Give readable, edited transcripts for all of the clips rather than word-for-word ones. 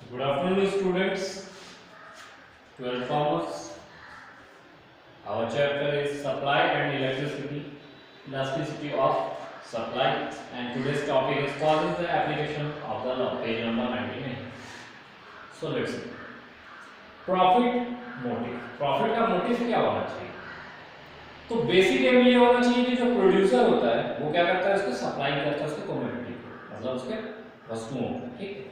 Good afternoon, students. To inform us, our chapter is supply and elasticity of supply, and today's topic is causes the application of the law, page number 99. So let's see. Profit motive. Profit का motive क्या होना चाहिए? तो basic M ये होना चाहिए कि जो प्रोड्यूसर होता है वो क्या करता है, उसको सप्लाई करता है उसके कमोडिटी को, मतलब उसके वस्तुओं को, ठीक है।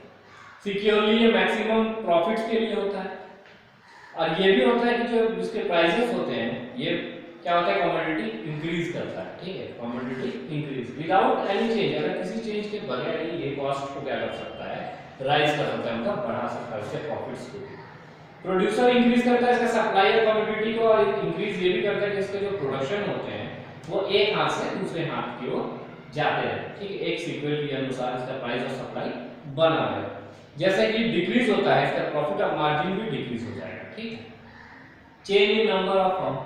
सिक्योरली ये मैक्सिमम प्रॉफिट्स के लिए होता है, और ये भी होता है कि जो इसके प्राइसेस होते हैं ये क्या होता है, कमोडिटी इंक्रीज करता है, ठीक है। Commodity increase without any change, अगर किसी चेंज के बगैर ही ये कॉस्ट को क्या कर सकता है, राइज कर सकता है, मतलब बढ़ा सकता है उसके प्रॉफिट्स को। प्रोड्यूसर इंक्रीज करता है इसका सप्लाई और कमोडिटी को, और इंक्रीज ये भी करता है कि इसके जो प्रोडक्शन होते हैं वो एक हाथ से दूसरे हाथ की ओर जाते हैं, ठीक है। एक सीक्वेंस के अनुसार इसका प्राइस और सप्लाई बना है। जैसे कि डिक्रीज होता है इसका प्रॉफिट और मार्जिन भी डिक्रीज हो जाएगा, ठीक है। Change in number of firm,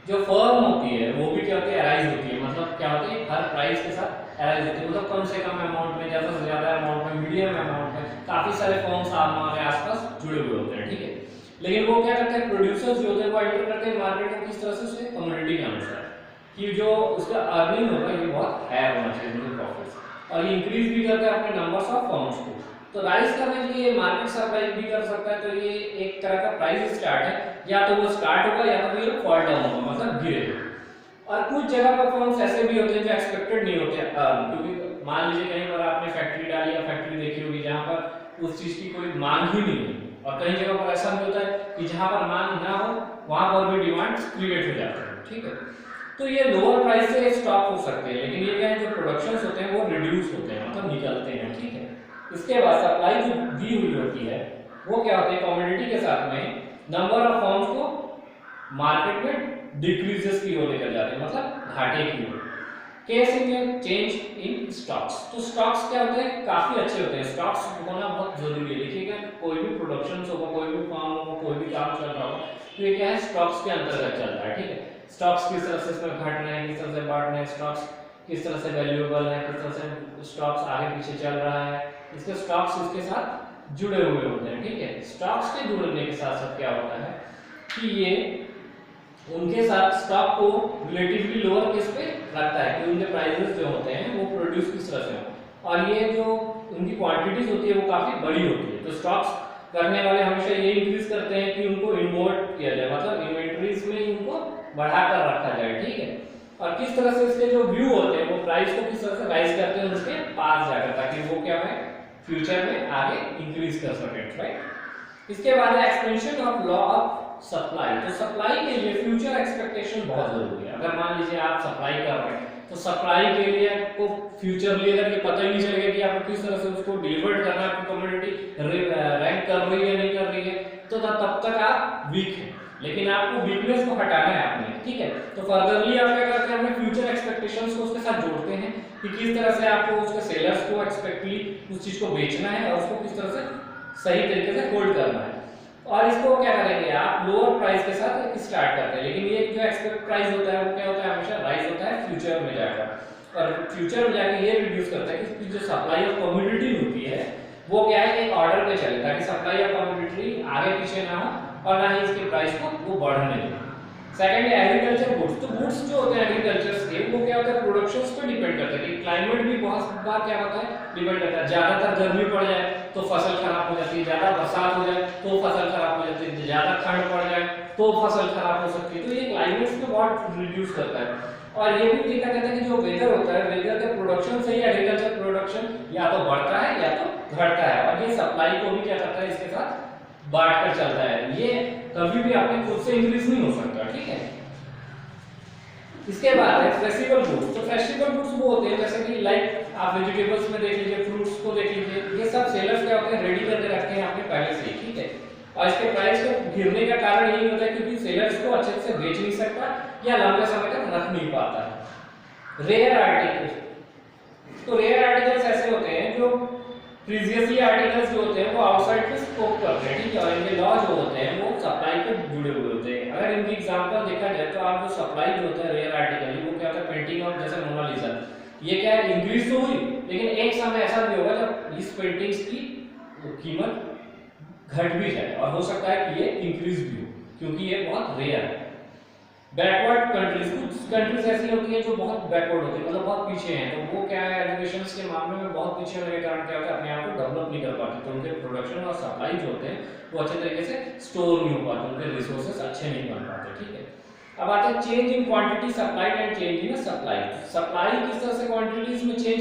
जो फर्म होती है वो भी क्या होती है, अराइज होती है, मतलब क्या होती है, हर प्राइस के साथ अराइज होती है, मतलब कम से कम अमाउंट में, ज्यादा से ज्यादा अमाउंट में, मीडियम अमाउंट में, काफी सारे फर्म्स हमारे आसपास जुड़े हुए होते हैं, ठीक है। लेकिन वो क्या करते हैं, प्रोड्यूसर्स जो होते हैं वो एंटर करते हैं मार्केट में किस तरह से, उसके कमोडिटी के अनुसार कि जो उसका अर्निंग होगा ये बहुत हायर होना चाहिए, उनके प्रॉफिट्स, और ये इंक्रीज भी करते हैं अपने नंबर्स ऑफ फर्म्स को। तो राइज करने के लिए मार्केट सप्लाई भी कर सकता है, तो ये एक तरह का प्राइस स्टार्ट है, या तो वो स्टार्ट होगा या तो ये फॉल डाउन होगा, मतलब गिरेगा। और कुछ जगह पर फर्म्स ऐसे भी होते हैं जो एक्सपेक्टेड नहीं होते, क्योंकि मान लीजिए कहीं पर आपने फैक्ट्री डाली या फैक्ट्री देखी होगी जहां पर उस चीज की कोई मांग ही नहीं है, और कई जगह पर ऐसा भी होता है कि जहां पर मांग ना हो वहां पर भी डिमांड क्रिएट हो जाती है, ठीक है। तो ये लोअर प्राइस से स्टॉप हो सकते हैं, लेकिन ये क्या है, जो प्रोडक्शंस होते हैं वो रिड्यूस होते हैं, मतलब निकलते हैं, ठीक है। इसके बाद सप्लाई जो दी हुई होती है वो क्या होती है, कमोडिटी के साथ में नंबर ऑफ फर्म्स को मार्केट में डिक्रीजेस की ओर लेकर जाते हैं, मतलब घाटे की ओर। Case in change in stocks, तो स्टॉक्स क्या होते हैं, काफी अच्छे होते हैं, स्टॉक्स होना बहुत जरूरी है। देखिएगा कोई भी प्रोडक्शन होगा, कोई भी फार्म होगा, कोई भी काम चल रहा होगा, तो ये क्या है, स्टॉक्स के अंतर्गत चल रहा है, ठीक है। स्टॉक्स किस तरह से इसमें घट रहे हैं, किस तरह से बढ़ रहे हैं, स्टॉक्स किस तरह से वैल्यूएबल है, किस तरह से स्टॉक्स आगे पीछे चल रहा है, इसके स्टॉक्स इसके साथ जुड़े हुए होते हैं, ठीक है। स्टॉक्स के जुड़ने के साथ साथ क्या होता है कि ये उनके साथ स्टॉक को रिलेटिवली लोअर केस पे रखता है कि उनके प्राइसेस जो होते हैं वो प्रोड्यूस किस तरह से हो, और ये जो उनकी क्वांटिटीज होती है वो काफी बड़ी होती है। तो स्टॉक्स रखने वाले हमेशा ये इंक्रीज करते हैं कि उनको इन्वर्ट किया जाए, मतलब इन्वेंटरीज में उनको बढ़ाकर रखा जाए, ठीक है। और किस तरह से इसके जो व्यू होते हैं वो प्राइस को किस तरह से राइज करते हैं उसके पास जाकर, ताकि वो क्या है, फ्यूचर में आगे इंक्रीज कर सके, राइट। इसके बाद है expansion of law of supply. तो सप्लाई के लिए फ्यूचर एक्सपेक्टेशन बहुत जरूरी है। अगर मान लीजिए आप सप्लाई कर रहे हैं, तो सप्लाई के लिए आपको फ्यूचरली अगर ये पता ही नहीं चलेगा कि आपको किस तरह से उसको डिलीवर करना है, आपकी कम्युनिटी रैंक कर रही है नहीं कर रही है, तो तब तक आप वीक हैं। लेकिन आपको वीकनेस को हटाना है आपने, ठीक है। तो फर्दरली आप क्या करते हैं, अपने फ्यूचर एक्सपेक्टेशंस को उसके साथ जोड़ते हैं कि किस तरह से आपको उसके सेलर्स को एक्सपेक्टली उस चीज को बेचना है और उसको किस तरह से सही तरीके से होल्ड करना है। और इसको क्या करेंगे आप, लोअर प्राइस के साथ स्टार्ट करते हैं, लेकिन ये जो एक्सपेक्ट प्राइस होता है वो क्या होता है, हमेशा राइज होता है फ्यूचर में जाकर, और फ्यूचर में जाकर ये रिड्यूस करता है कि जो सप्लाई ऑफ कमोडिटी होती है वो क्या है, एक ऑर्डर पे चले, ताकि सप्लाई ऑफ कमोडिटी आगे पीछे ना हो और ना ही इसके प्राइस को वो बढ़ने दे। सेकंड है एग्रीकल्चर गुड्स। तो गुड्स जो होते हैं एग्रीकल्चर के वो क्या होता है, प्रोडक्शंस पे डिपेंड करता है कि क्लाइमेट भी बहुत बार क्या होता है, डिपेंड करता है। ज्यादातर गर्मी पड़ जाए तो फसल खराब हो जाती है, ज्यादा बरसात हो जाए तो फसल खराब हो जाती है, ज्यादा ठंड पड़ जाए तो फसल खराब हो सकती है। तो ये क्लाइमेट को बहुत रिड्यूस करता है। और ये भी देखा जाता है कि जो वेदर होता है, वेदर के प्रोडक्शन से ही एग्रीकल्चर प्रोडक्शन या तो बढ़ता है या तो घटता है, और ये सप्लाई को भी क्या करता है, इसके साथ बांट कर चलता है। ये कभी भी आपने खुद से इंक्रीज नहीं हो सकता, ठीक है। इसके बाद है फ्लेक्सिबल गुड्स। तो फ्लेक्सिबल गुड्स वो होते हैं जैसे कि लाइक आप वेजिटेबल्स में देख लीजिए, फ्रूट्स को देख लीजिए, ये सब सेलर्स क्या होते हैं, रेडी करके रखते हैं आपने पहले से ही, ठीक है। और इसके प्राइस के गिरने का कारण यही होता है क्योंकि सेलर्स को अच्छे से बेच नहीं सकता या लंबे समय तक रख नहीं पाता है। रेयर आर्टिकल्स, तो रेयर आर्टिकल्स ऐसे होते हैं जो प्रीवियसली आर्टिकल्स जो होते हैं वो आउटसाइड के स्कोप करते हैं, ठीक है। और इनके लॉ जो होते हैं वो सप्लाई पे जुड़े हुए होते हैं। अगर इनकी एग्जांपल देखा जाए तो आप जो सप्लाई जो होता है रेयर आर्टिकल, वो क्या होता है, पेंटिंग ऑफ जैसे मोनालिसा, ये क्या है, इंक्रीज तो हुई, लेकिन एक समय ऐसा भी होगा जब इस पेंटिंग्स की कीमत घट भी जाए और हो सकता है कि ये इंक्रीज भी हो, क्योंकि ये बहुत रेयर है। बैकवर्ड कंट्रीज, कुछ कंट्रीज ऐसी होती हैं जो बहुत बैकवर्ड होती है, मतलब बहुत पीछे हैं, तो वो क्या है एजुकेशन के मामले में बहुत पीछे होने के कारण क्या होता है अपने आप को डेवलप नहीं कर पाते, तो उनके प्रोडक्शन और सप्लाई जो होते हैं वो अच्छे तरीके से स्टोर नहीं हो पाते, उनके रिसोर्सेज अच्छे नहीं बन पाते। ठीक है, अब आते हैं change in quantity supplied and change in supply. Supply किस तरह से क्वांटिटीज में चेंज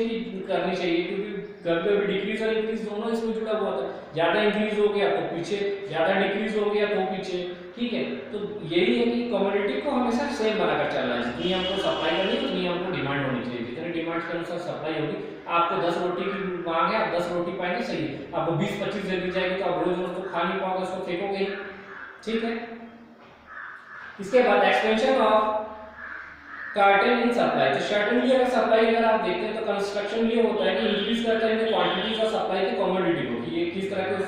करनी चाहिए, क्योंकि कभी डिक्रीज और इंक्रीज दोनों इसमें जुड़ा हुआ था, ज्यादा इंक्रीज हो गया तो पीछे, ज्यादा डिक्रीज हो गया तो पीछे। ठीक है, तो यही है कि कमोडिटी को हमेशा सेम बनाकर चलना है, जितनी हमको सप्लाई करनी है उतनी हमको डिमांड होनी चाहिए, जितनी डिमांड के अनुसार सप्लाई होगी। आपको 10 रोटी की मांग है, आप 10 रोटी पाएंगे, सही है, आपको 20-25 दे दी जाएगी तो आप रोज रोज तो खा नहीं पाओगे, उसको फेंकोगे। ठीक है, इसके बाद expansion of carton in supply. तो सर्टेनली अगर सप्लाई अगर आप देखते हैं तो कंस्ट्रक्शन ये होता है कि इंक्रीज करता है क्वांटिटीज और सप्लाई की कमोडिटी को, कि ये किस तरह के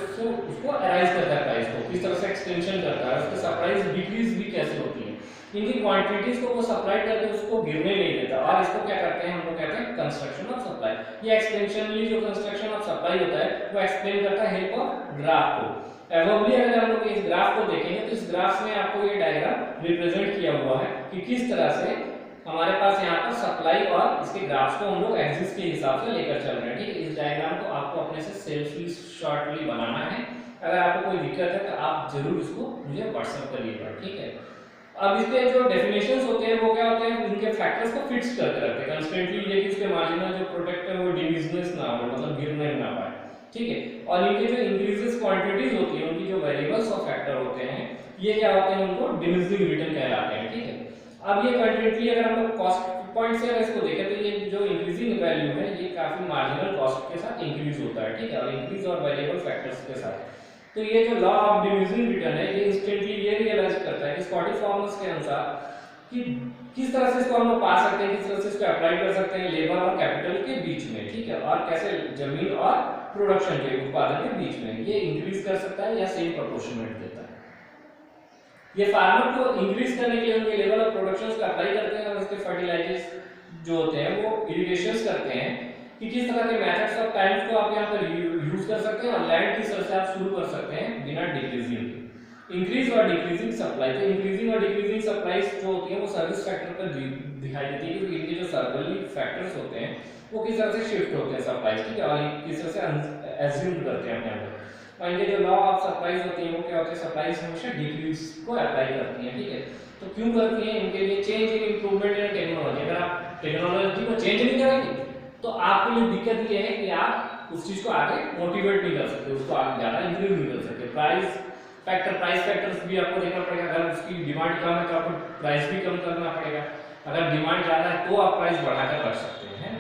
उसको अराइज करता है प्राइस को, किस तरह से एक्सटेंशन करता है, उसके सप्लाईज डिक्रीज भी कैसे होती है, इनकी क्वांटिटीज को वो सप्लाई करके उसको गिरने नहीं देता, और इसको क्या करते हैं हम लोग कहते हैं कंस्ट्रक्शन ऑफ सप्लाई। ये एक्सपेंशनली जो कंस्ट्रक्शन ऑफ सप्लाई होता है वो एक्सप्लेन करता है हेल्प ऑफ ग्राफ को। एवोबली अगर हम लोग इस ग्राफ को देखेंगे तो इस ग्राफ में आपको ये डायग्राम रिप्रेजेंट किया हुआ है कि किस तरह से हमारे पास यहाँ पर सप्लाई और इसके ग्राफ्स को हम लोग एक्सिस के हिसाब से लेकर चल रहे हैं। ठीक है, इस डायग्राम को आपको अपने से सेल्फी शॉर्टली बनाना है, अगर आपको कोई दिक्कत है तो आप जरूर इसको मुझे व्हाट्सएप करिएगा। ठीक है, अब इसके जो डेफिनेशंस होते हैं वो क्या होते हैं, इनके फैक्टर्स को फिक्स करके रखते हैं कंस्टेंटली, ये कि इसके मार्जिनल जो प्रोडक्ट है वो डिविजनेस ना हो, मतलब गिरने ना पाए। ठीक है, और इनके जो इंक्रीजेस क्वांटिटीज होती है, उनकी जो वेरिएबल्स और फैक्टर होते हैं ये क्या होते हैं, उनको डिमिनिशिंग रिटर्न कहलाते हैं। ठीक है, अब ये कंस्टेंटली अगर हम लोग कॉस्ट पॉइंट से अगर इसको देखें तो ये जो इंक्रीजिंग वैल्यू है ये काफी मार्जिनल कॉस्ट के साथ इंक्रीज होता है। ठीक है, और इंक्रीज और वेरिएबल फैक्टर्स के साथ, तो ये जो लॉ ऑफ डिमिनिशिंग रिटर्न है ये इंस्टेंटली ये रियलाइज करता है कि स्कॉटिश फॉर्मर्स के अनुसार कि किस तरह से इसको हम लोग पा सकते हैं, किस तरह से इसको अप्लाई कर सकते हैं लेबर और कैपिटल के बीच में। ठीक है, और कैसे जमीन और प्रोडक्शन के उत्पादन के बीच में ये इंक्रीज कर सकता है या सेम प्रोपोर्शनेट देता है। ये फार्मर को इंक्रीज करने के लिए उनके लेवल ऑफ प्रोडक्शन को अप्लाई करते हैं और उसके फर्टिलाइजर्स जो होते हैं वो इरिगेशंस करते हैं कि किस तरह के मेथड्स ऑफ टाइम्स को आप यहाँ पर यूज कर सकते हैं और लैंड की तरह से आप शुरू कर सकते हैं बिना डिक्रीजिंग के। इंक्रीज और डिक्रीजिंग सप्लाई, तो इंक्रीजिंग और डिक्रीजिंग सप्लाईज जो होती है वो सर्विस फैक्टर पर दिखाई देती है, क्योंकि इनके जो सर्वली फैक्टर्स होते हैं वो किस तरह से शिफ्ट होते हैं सप्लाईज, ठीक है, और किस तरह से एज्यूम करते हैं अपने आप को। और इनके जो लॉ ऑफ सप्लाईज होती है वो क्या होते हैं, सप्लाईज हमेशा डिक्रीज को अप्लाई करती हैं। ठीक है, तो क्यों करती हैं, इनके लिए change in improvement in technology, अगर आप टेक्नोलॉजी को चेंज नहीं करेंगे तो आपके लिए दिक्कत ये है कि आप उस चीज को आगे मोटिवेट नहीं कर सकते, उसको आगे ज्यादा इंक्रीज नहीं कर सकते। प्राइस फैक्टर्स भी आपको देखना पड़ेगा, अगर उसकी डिमांड कम है तो आपको प्राइस भी कम करना पड़ेगा, अगर डिमांड ज्यादा है तो आप प्राइस बढ़ाकर कर सकते हैं।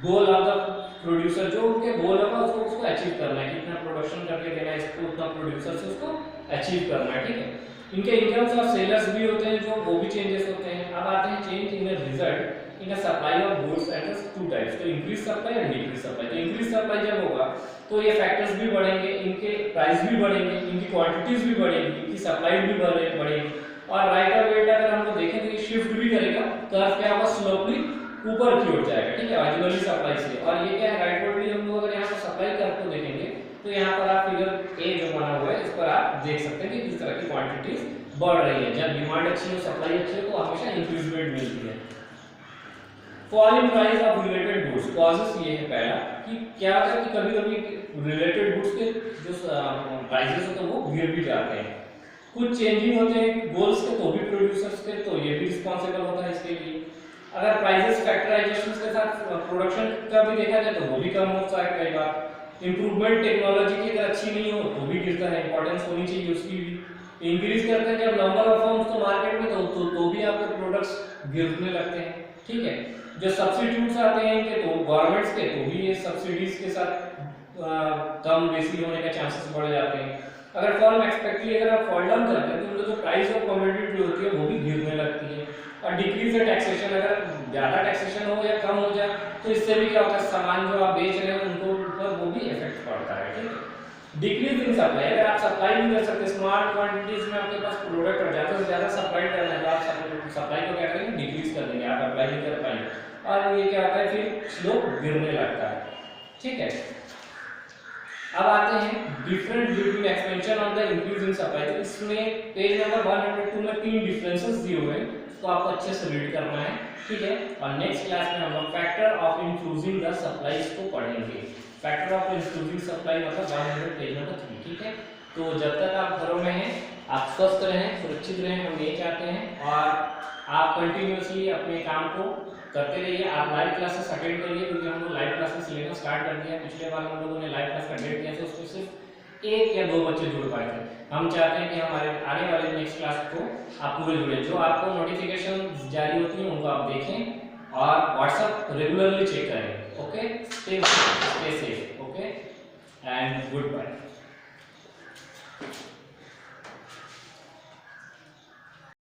गोल ऑफ द प्रोड्यूसर, जो उनके गोल होगा उसको अचीव करना है, कितना प्रोडक्शन करके देना है इसको, उतना प्रोड्यूसर से उसको अचीव करना है। ठीक है, इनके इनकम्स और सेलर्स भी होते हैं जो वो भी चेंजेस होते हैं। अब आते हैं change in the result in the supply of goods and two types, तो increase supply and decrease supply. तो इंक्रीज सप्लाई जब होगा तो ये फैक्टर्स भी बढ़ेंगे, इनके प्राइस भी बढ़ेंगे, इनकी क्वांटिटीज भी बढ़ेंगी, इनकी सप्लाई भी बढ़ेगी, और राइट ऑफ वेट अगर हम लोग देखें तो ये शिफ्ट भी करेगा, कर्व क्या होगा, स्लोपली ऊपर की ओर जाएगा। ठीक है, ऑरिजिनली सप्लाई से, और ये क्या है राइटवर्डली हम लोग अगर यहाँ पर सप्लाई कर्व को देखेंगे तो यहाँ पर आप फिगर ए जो बना हुआ है इस पर आप देख सकते हैं कि किस तरह की क्वांटिटीज बढ़ रही है। जब डिमांड अच्छी है, सप्लाई अच्छी है, तो हमेशा इंक्रीजमेंट मिलती है। Fall in price of related goods, causes ये है पहला कि क्या होता है कि कभी-कभी रिलेटेड गुड्स के जो प्राइसेस होते हैं वो गिर भी जाते हैं, कुछ चेंजिंग होते हैं गोल्स के तो भी प्रोड्यूसर्स के, तो ये भी रिस्पांसिबल होता है इसके लिए। अगर प्राइसेस फैक्टराइजेशन के साथ प्रोडक्शन का भी देखा जाए तो वो भी कम होता है कई बार। इंप्रूवमेंट टेक्नोलॉजी की अगर अच्छी नहीं हो तो भी गिरता है, इंपॉर्टेंस होनी चाहिए उसकी भी। इंक्रीज करते हैं जब नंबर ऑफ फर्म्स तो मार्केट में तो भी आपके प्रोडक्ट्स गिरने लगते हैं। ठीक है, जो सब्स्टिट्यूट्स आते हैं इनके तो गवर्नमेंट्स के तो भी ये सब्सिडीज के साथ कम बेसी होने का चांसेस बढ़ जाते हैं। अगर फॉर्म एक्सपेक्टली अगर आप फॉल डाउन करते हैं तो उनका जो प्राइस ऑफ कमोडिटी जो होती है वो भी गिरने लगती है। और डिक्रीज द टैक्सेशन, अगर ज्यादा टैक्सेशन हो या कम हो जाए तो इससे भी क्या होता है, सामान जो आप बेच रहे हैं उनको ऊपर वो भी इफेक्ट पड़ता है। ठीक है, डिक्रीज इन सप्लाई, अगर आप सप्लाई नहीं कर सकते स्मॉल क्वांटिटीज में आपके पास प्रोडक्ट और ज्यादा से ज्यादा सप्लाई करना है तो आप सप्लाई को क्या करेंगे, डिक्रीज कर देंगे, आप अप्लाई नहीं कर पाएंगे और ये क्या होता है फिर स्लो गिरने लगता है। ठीक है, अब आते हैं different due to expansion of the increase in supply. तो इसमें पेज नंबर 102 में 3 डिफरेंसेस दिए हुए हैं, तो आपको अच्छे से रीड करना है, ठीक है। और नेक्स्ट क्लास में हम लोग factor of increasing the supplies को पढ़ेंगे। फैक्टर ऑफ इंक्रीजिंग सप्लाई मतलब 100 पेज नंबर 3, ठीक है। तो जब तक आप घरों में हैं, आप स्वस्थ रहें, सुरक्षित रहें, हम ये चाहते हैं, और आप कंटिन्यूअसली अपने काम को करते रहिए। आप लाइव क्लासेस अटेंड करिए, क्योंकि हम लोग लाइव क्लासेस लेना स्टार्ट कर दिया। पिछले बार हम लोगों ने लाइव क्लास का डेट दिया था, उसमें सिर्फ 1 या 2 बच्चे जुड़ पाए थे। हम चाहते हैं कि हमारे आने वाले नेक्स्ट क्लास को आप पूरे जुड़े। जो आपको नोटिफिकेशन जारी होती है उनको आप देखें और व्हाट्सएप रेगुलरली चेक करें। Okay, stay safe, okay, and good bye.